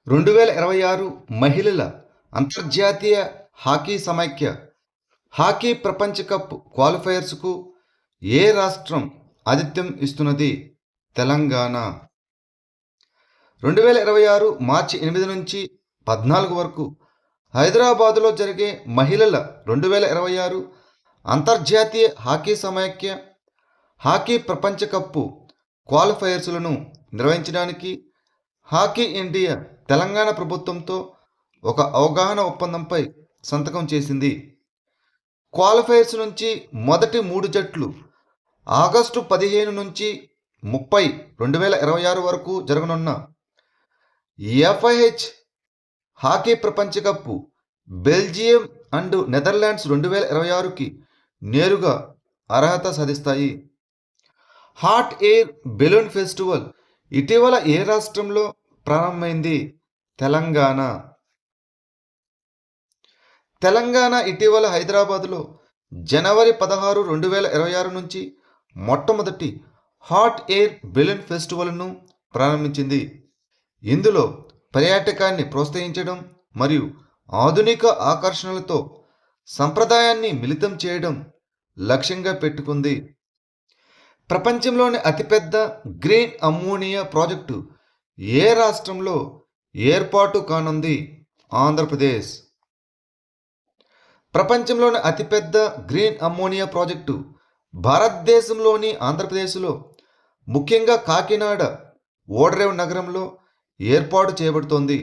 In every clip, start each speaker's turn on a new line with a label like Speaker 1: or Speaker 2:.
Speaker 1: 2026 మహిళల అంతర్జాతీయ హాకీ సమైక్య హాకీ ప్రపంచ కప్ క్వాలిఫైయర్స్కు ఏ రాష్ట్రం ఆతిథ్యం ఇస్తున్నది? తెలంగాణ. 2026 మార్చి 8 నుంచి 14 వరకు హైదరాబాదులో జరిగే మహిళల 2026 అంతర్జాతీయ హాకీ సమైక్య హాకీ ప్రపంచ కప్ క్వాలిఫైయర్స్లను నిర్వహించడానికి హాకీ ఇండియా తెలంగాణ ప్రభుత్వంతో ఒక అవగాహన ఒప్పందంపై సంతకం చేసింది. క్వాలిఫైయర్స్ నుంచి మొదటి 3 జట్లు ఆగస్టు 15 నుంచి 30, 2026 వరకు జరగనున్న FIH హాకీ ప్రపంచ కప్ బెల్జియం అండ్ నెదర్లాండ్స్ 2026కి నేరుగా అర్హత సాధిస్తాయి. హాట్ ఎయిర్ బెలూన్ ఫెస్టివల్ ఇటీవల ఏ రాష్ట్రంలో ప్రారంభమైంది? తెలంగాణ. తెలంగాణ ఇటీవల హైదరాబాదులో జనవరి 16, 2026 నుంచి మొట్టమొదటి హాట్ ఎయిర్ బెలూన్ ఫెస్టివల్ను ప్రారంభించింది. ఇందులో పర్యాటకాన్ని ప్రోత్సహించడం మరియు ఆధునిక ఆకర్షణలతో సంప్రదాయాన్ని మిళితం చేయడం లక్ష్యంగా పెట్టుకుంది. ప్రపంచంలోని అతిపెద్ద గ్రీన్ అమ్మోనియా ప్రాజెక్టు ఏ రాష్ట్రంలో ఏర్పాటు కానుంది? ఆంధ్రప్రదేశ్. ప్రపంచంలోని అతిపెద్ద గ్రీన్ అమ్మోనియా ప్రాజెక్టు భారతదేశంలోని ఆంధ్రప్రదేశ్లో ముఖ్యంగా కాకినాడ ఓడరేవు నగరంలో ఏర్పాటు చేయబడుతోంది.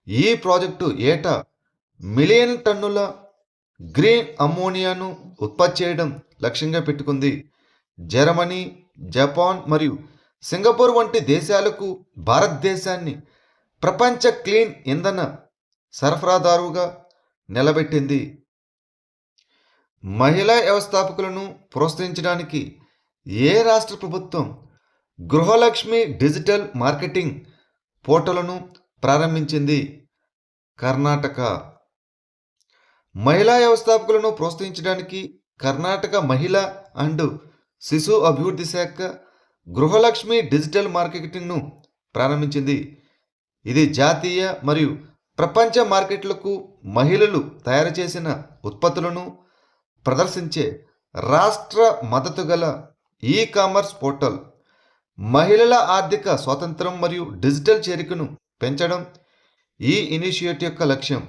Speaker 1: ఈ ప్రాజెక్టు ఏటా మిలియన్ టన్నుల గ్రీన్ అమ్మోనియాను ఉత్పత్తి చేయడం లక్ష్యంగా పెట్టుకుంది. జర్మనీ, జపాన్ మరియు సింగపూర్ వంటి దేశాలకు భారతదేశాన్ని ప్రపంచ క్లీన్ ఇంధన సరఫరాదారుగా నిలబెట్టింది. మహిళా వ్యవస్థాపకులను ప్రోత్సహించడానికి ఏ రాష్ట్ర ప్రభుత్వం గృహలక్ష్మి డిజిటల్ మార్కెటింగ్ పోర్టల్ను ప్రారంభించింది? కర్ణాటక. మహిళా వ్యవస్థాపకులను ప్రోత్సహించడానికి కర్ణాటక మహిళా అండ్ శిశు అభివృద్ధి శాఖ గృహలక్ష్మి డిజిటల్ మార్కెటింగ్ను ప్రారంభించింది. ఇది జాతీయ మరియు ప్రపంచ మార్కెట్లకు మహిళలు తయారు చేసిన ఉత్పత్తులను ప్రదర్శించే రాష్ట్ర మద్దతు గల ఈ-కామర్స్ పోర్టల్. మహిళల ఆర్థిక స్వాతంత్రం మరియు డిజిటల్ చేరికను పెంచడం ఈ ఇనిషియేటివ్ యొక్క లక్ష్యం.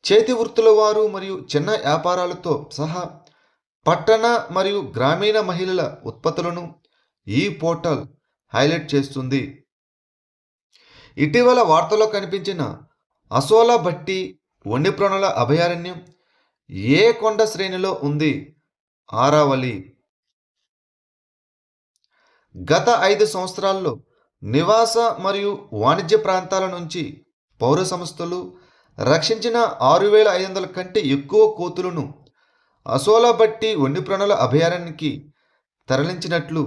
Speaker 1: చేతి వృత్తుల వారు మరియు చిన్న వ్యాపారాలతో సహా పట్టణ మరియు గ్రామీణ మహిళల ఉత్పత్తులను ఈ పోర్టల్ హైలైట్ చేస్తుంది. ఇటీవల వార్తల్లో కనిపించిన అసోలా బట్టి వన్యప్రాణుల అభయారణ్యం ఏ కొండ శ్రేణిలో ఉంది? ఆరావళి. గత 5 సంవత్సరాల్లో నివాస మరియు వాణిజ్య ప్రాంతాల నుంచి పౌర సంస్థలు రక్షించిన 6500 కంటే ఎక్కువ కోతులను అసోలా బట్టి వన్యప్రాణుల అభయారణ్యానికి తరలించినట్లు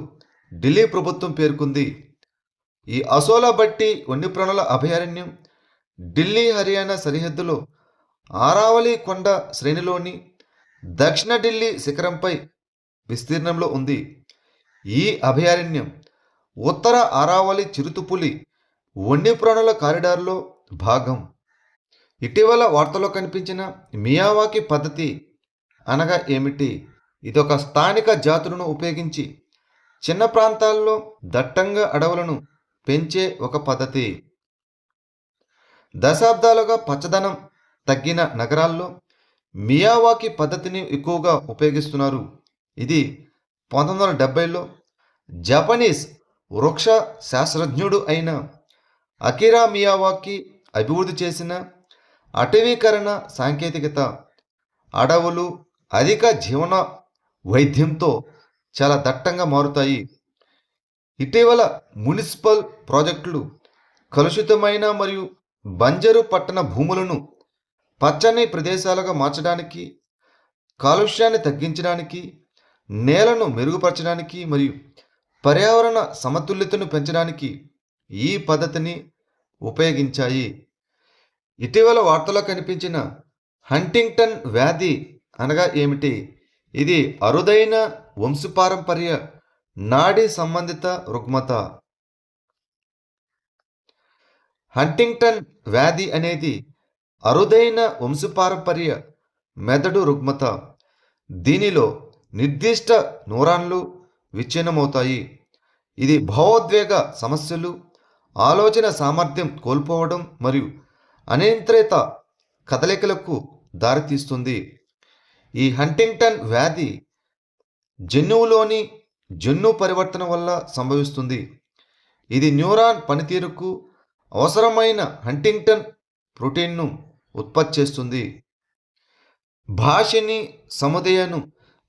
Speaker 1: ఢిల్లీ ప్రభుత్వం పేర్కొంది. ఈ అసోలా బట్టి వన్యప్రాణుల అభయారణ్యం ఢిల్లీ హర్యానా సరిహద్దులో ఆరావళి కొండ శ్రేణిలోని దక్షిణ ఢిల్లీ శిఖరంపై విస్తీర్ణంలో ఉంది. ఈ అభయారణ్యం ఉత్తర ఆరావళి చిరుతపులి వన్యప్రాణుల కారిడార్లో భాగం. ఇటీవల వార్తల్లో కనిపించిన మియావాకి పద్ధతి అనగా ఏమిటి? ఇదొక స్థానిక జాతులను ఉపయోగించి చిన్న ప్రాంతాల్లో దట్టంగా అడవులను పెంచే ఒక పద్ధతి. దశాబ్దాలుగా పచ్చదనం తగ్గిన నగరాల్లో మియావాకి పద్ధతిని ఎక్కువగా ఉపయోగిస్తున్నారు. ఇది 1970లో జపనీస్ వృక్ష శాస్త్రజ్ఞుడు అయిన అకిరా మియావాకి అభివృద్ధి చేసిన అటవీకరణ సాంకేతికత. అడవులు అధిక జీవన వైద్యంతో చాలా దట్టంగా మారుతాయి. ఇటీవల మున్సిపల్ ప్రాజెక్టులు కలుషితమైన మరియు బంజరు పట్టణ భూములను పచ్చని ప్రదేశాలుగా మార్చడానికి, కాలుష్యాన్ని తగ్గించడానికి, నేలను మెరుగుపరచడానికి మరియు పర్యావరణ సమతుల్యతను పెంచడానికి ఈ పద్ధతిని ఉపయోగించాయి. ఇటీవల వార్తల్లో కనిపించిన హంటింగ్టన్ వ్యాధి అనగా ఏమిటి? ఇది అరుదైన వంశపారంపర్య నాడీ సంబంధిత రుగ్మత. హంటింగ్టన్ వ్యాధి అనేది అరుదైన వంశపారంపర్య మెదడు రుగ్మత. దీనిలో నిర్దిష్ట న్యూరాన్లు విచ్ఛిన్నమవుతాయి. ఇది భావోద్వేగ సమస్యలు, ఆలోచన సామర్థ్యం కోల్పోవడం మరియు అనియంత్రిత కదలికలకు దారితీస్తుంది. ఈ హంటింగ్టన్ వ్యాధి జన్యువులోని జన్యు పరివర్తన వల్ల సంభవిస్తుంది. ఇది న్యూరాన్ పనితీరుకు అవసరమైన హంటింగ్టన్ ప్రోటీన్ను ఉత్పత్తి చేస్తుంది. భాషిని సముదాయను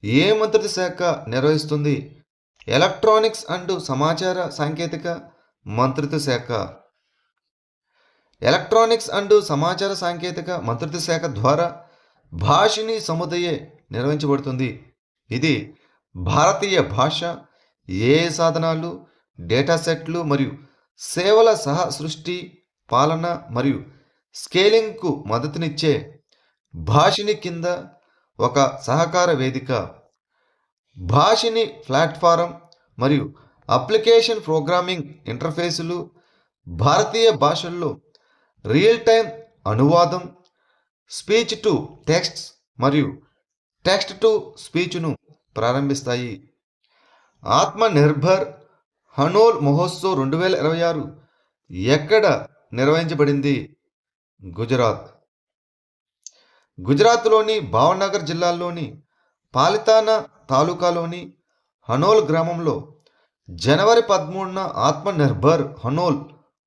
Speaker 1: ఏ మంత్రిత్వ శాఖ నిర్వహిస్తుంది? ఎలక్ట్రానిక్స్ అండ్ సమాచార సాంకేతిక మంత్రిత్వ శాఖ. ఎలక్ట్రానిక్స్ అండ్ సమాచార సాంకేతిక మంత్రిత్వ శాఖ ద్వారా భాషిని సముదాయ నిర్వహించబడుతుంది. ఇది భారతీయ భాష, ఏ సాధనాలు, డేటా సెట్లు మరియు సేవల సహ సృష్టి, పాలన మరియు స్కేలింగ్కు మద్దతునిచ్చే భాషిని కింద ఒక సహకార వేదిక. భాషిని ప్లాట్ఫారం మరియు అప్లికేషన్ ప్రోగ్రామింగ్ ఇంటర్ఫేసులు భారతీయ భాషల్లో రియల్ టైం అనువాదం, స్పీచ్ టు టెక్స్ట్ మరియు టెక్స్ట్ టు స్పీచ్ను ప్రారంభిస్తాయి. ఆత్మనిర్భర్ హనోల్ మహోత్సవ్ 2026 ఎక్కడ నిర్వహించబడింది? గుజరాత్. గుజరాత్లోని భావనగర్ జిల్లాలోని పాలితానా తాలూకాలోని హనోల్ గ్రామంలో జనవరి 13న ఆత్మనిర్భర్ హనోల్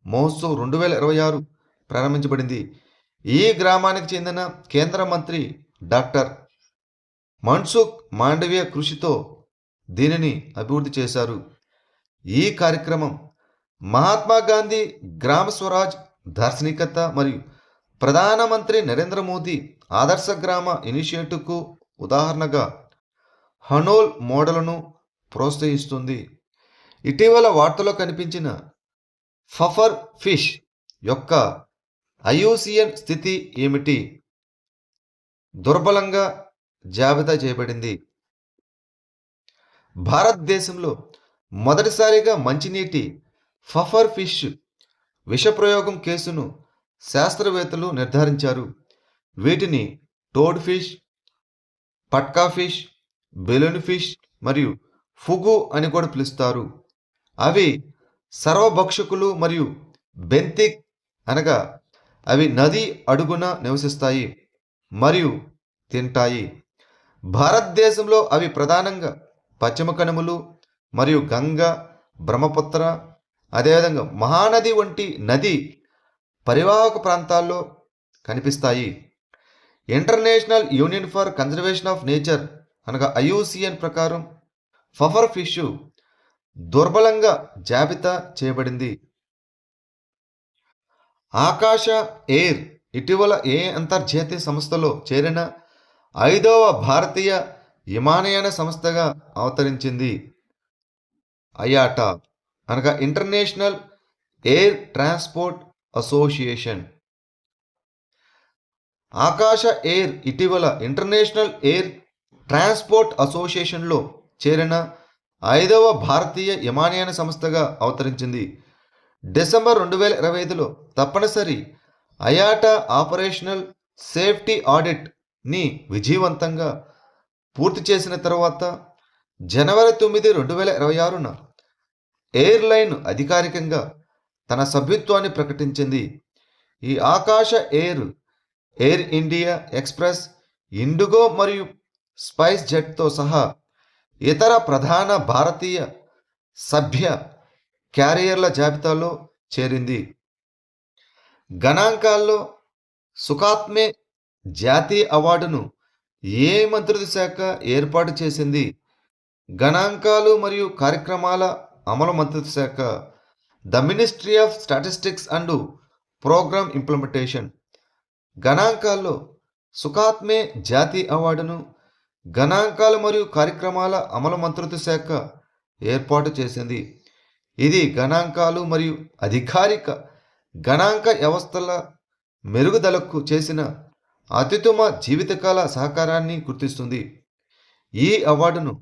Speaker 1: మహోత్సవ్ 2026 ప్రారంభించబడింది. ఈ గ్రామానికి చెందిన కేంద్ర మంత్రి డాక్టర్ మన్సుఖ్ మాండవీయ కృషితో దీనిని అభివృద్ధి చేశారు. ఈ కార్యక్రమం మహాత్మా గాంధీ గ్రామ స్వరాజ్ దార్శనికత మరియు ప్రధానమంత్రి నరేంద్ర మోదీ ఆదర్శ గ్రామ ఇనిషియేటివ్కు ఉదాహరణగా హనోల్ మోడల్ను ప్రోత్సహిస్తుంది. ఇటీవల వార్తలో కనిపించిన పఫర్ ఫిష్ యొక్క ఐయుసిఎన్ స్థితి ఏమిటి? దుర్బలంగా జాబితా చేయబడింది. భారతదేశంలో మొదటిసారిగా మంచినీటి పఫర్ ఫిష్ విషప్రయోగం కేసును శాస్త్రవేత్తలు నిర్ధారించారు. వీటిని టోడ్ ఫిష్, పట్కా ఫిష్, బెలూన్ ఫిష్ మరియు ఫుగు అని కూడా పిలుస్తారు. అవి సర్వభక్షకులు మరియు బెంతిక్ అనగా అవి నది అడుగున నివసిస్తాయి మరియు తింటాయి. భారతదేశంలో అవి ప్రధానంగా పశ్చిమ కనుమలు మరియు గంగా, బ్రహ్మపుత్ర, అదేవిధంగా మహానది వంటి నది పరివాహక ప్రాంతాల్లో కనిపిస్తాయి. International union for conservation of nature అనగా ఐయుసిఎన్ ప్రకారం పఫర్ ఫిష్ దుర్బలంగా జాబితా చేయబడింది. ఆకాశ ఎయిర్ ఇటీవల ఏ అంతర్జాతీయ సంస్థలో చేరిన 5వ భారతీయ విమానయాన సంస్థగా అవతరించింది? ఐయాటా అనగా ఇంటర్నేషనల్ ఎయిర్ ట్రాన్స్పోర్ట్ అసోసియేషన్. ఆకాశ ఎయిర్ ఇటీవల ఇంటర్నేషనల్ ఎయిర్ ట్రాన్స్పోర్ట్ అసోసియేషన్లో చేరిన 5వ భారతీయ విమానయాన సంస్థగా అవతరించింది. డిసెంబర్ 2025లో తప్పనిసరి ఐయాటా ఆపరేషనల్ సేఫ్టీ ఆడిట్ని విజయవంతంగా పూర్తి చేసిన తర్వాత జనవరి 9, 2026న ఎయిర్లైన్ అధికారికంగా తన సభ్యత్వాన్ని ప్రకటించింది. ఈ ఆకాశ ఎయిర్ ఇండియా ఎక్స్ప్రెస్, ఇండిగో మరియు స్పైస్ జెట్తో సహా ఇతర ప్రధాన భారతీయ సభ్య క్యారియర్ల జాబితాలో చేరింది. గణాంకాల్లో సుఖాత్మే జాతీయ అవార్డును ఏ మంత్రిత్వ శాఖ ఏర్పాటు చేసింది? గణాంకాలు మరియు కార్యక్రమాల అమలు మంత్రిత్వ శాఖ. The ministry of statistics and programme implementation. గణాంకాల్లో సుఖాత్మే జాతీయ అవార్డును గణాంకాలు మరియు కార్యక్రమాల అమలు మంత్రిత్వ శాఖ ఏర్పాటు చేసింది. ఇది గణాంకాలు మరియు అధికారిక గణాంక వ్యవస్థల మెరుగుదలకు చేసిన అత్యుత్తమ జీవితకాల సహకారాన్ని గుర్తిస్తుంది. ఈ అవార్డును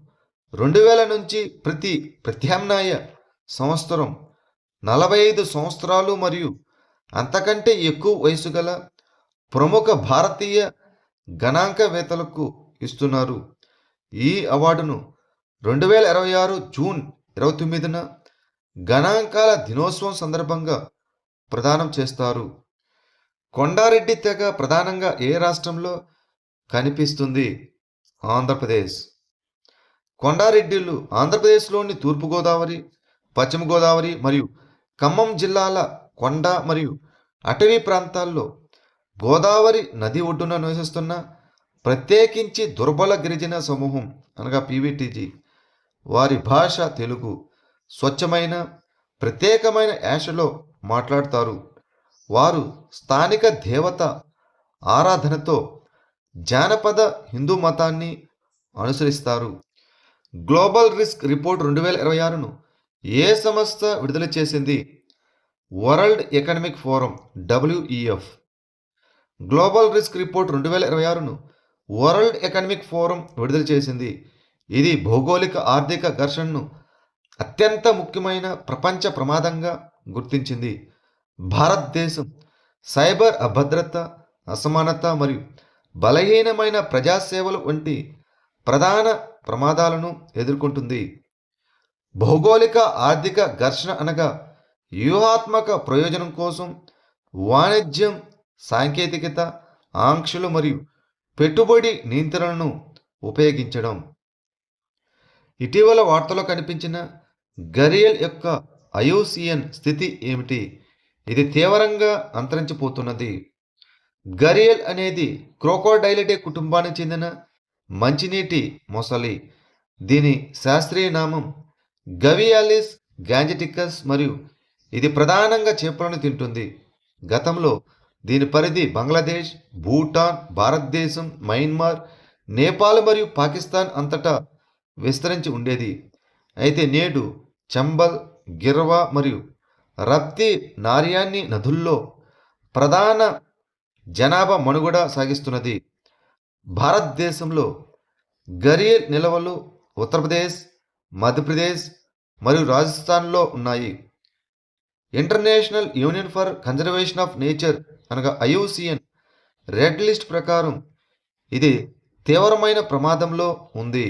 Speaker 1: 2000 నుంచి ప్రతి ప్రత్యామ్నాయ సంవత్సరం 45 సంవత్సరాలు మరియు అంతకంటే ఎక్కువ వయసు గల ప్రముఖ భారతీయ గణాంకవేత్తలకు ఇస్తున్నారు. ఈ అవార్డును 2026 జూన్ 29న గణాంకాల దినోత్సవం సందర్భంగా ప్రదానం చేస్తారు. కొండారెడ్డి తెగ ప్రధానంగా ఏ రాష్ట్రంలో కనిపిస్తుంది? ఆంధ్రప్రదేశ్. కొండారెడ్డిలు ఆంధ్రప్రదేశ్లోని తూర్పుగోదావరి, పశ్చిమ గోదావరి మరియు ఖమ్మం జిల్లాల కొండ మరియు అటవీ ప్రాంతాల్లో గోదావరి నది ఒడ్డున నివసిస్తున్న ప్రత్యేకించి దుర్బల గిరిజన సమూహం అనగా పీవీటీజీ. వారి భాష తెలుగు. స్వచ్ఛమైన ప్రత్యేకమైన యాసలో మాట్లాడతారు. వారు స్థానిక దేవత ఆరాధనతో జానపద హిందూ మతాన్ని అనుసరిస్తారు. గ్లోబల్ రిస్క్ రిపోర్ట్ 2026ను ఏ సంస్థ విడుదల చేసింది? World economic forum WEF. Global risk report 2026ను వరల్డ్ ఎకనామిక్ ఫోరం విడుదల చేసింది. ఇది భౌగోళిక ఆర్థిక ఘర్షణను అత్యంత ముఖ్యమైన ప్రపంచ ప్రమాదంగా గుర్తించింది. భారతదేశం సైబర్ అభద్రత, అసమానత మరియు బలహీనమైన ప్రజాసేవలు వంటి ప్రధాన ప్రమాదాలను ఎదుర్కొంటుంది. భౌగోళిక ఆర్థిక ఘర్షణ అనగా వ్యూహాత్మక ప్రయోజనం కోసం వాణిజ్యం, సాంకేతికత, ఆంక్షలు మరియు పెట్టుబడి నియంత్రణను ఉపయోగించడం. ఇటీవల వార్తలో కనిపించిన గరియల్ యొక్క IUCN స్థితి ఏమిటి? ఇది తీవ్రంగా అంతరించిపోతున్నది. గరియల్ అనేది క్రోకోడైలిడే కుటుంబానికి చెందిన మంచినీటి మొసలి. దీని శాస్త్రీయ నామం గవియాలిస్ గాంజెటికస్ మరియు ఇది ప్రధానంగా చేపలను తింటుంది. గతంలో దీని పరిధి బంగ్లాదేశ్, భూటాన్, భారతదేశం, మయన్మార్, నేపాల్ మరియు పాకిస్తాన్ అంతటా విస్తరించి ఉండేది. అయితే నేడు చంబల్, గిర్వా మరియు రప్తి నార్యాన్ని నదుల్లో ప్రధాన జనాభా మనుగడ సాగిస్తున్నది. భారతదేశంలో గరియల్ నిల్వలు ఉత్తరప్రదేశ్, మధ్యప్రదేశ్ మరియు రాజస్థాన్లో ఉన్నాయి. International union for conservation of nature అనగా IUCN రెడ్ లిస్ట్ ప్రకారం ఇది తీవ్రమైన ప్రమాదంలో ఉంది.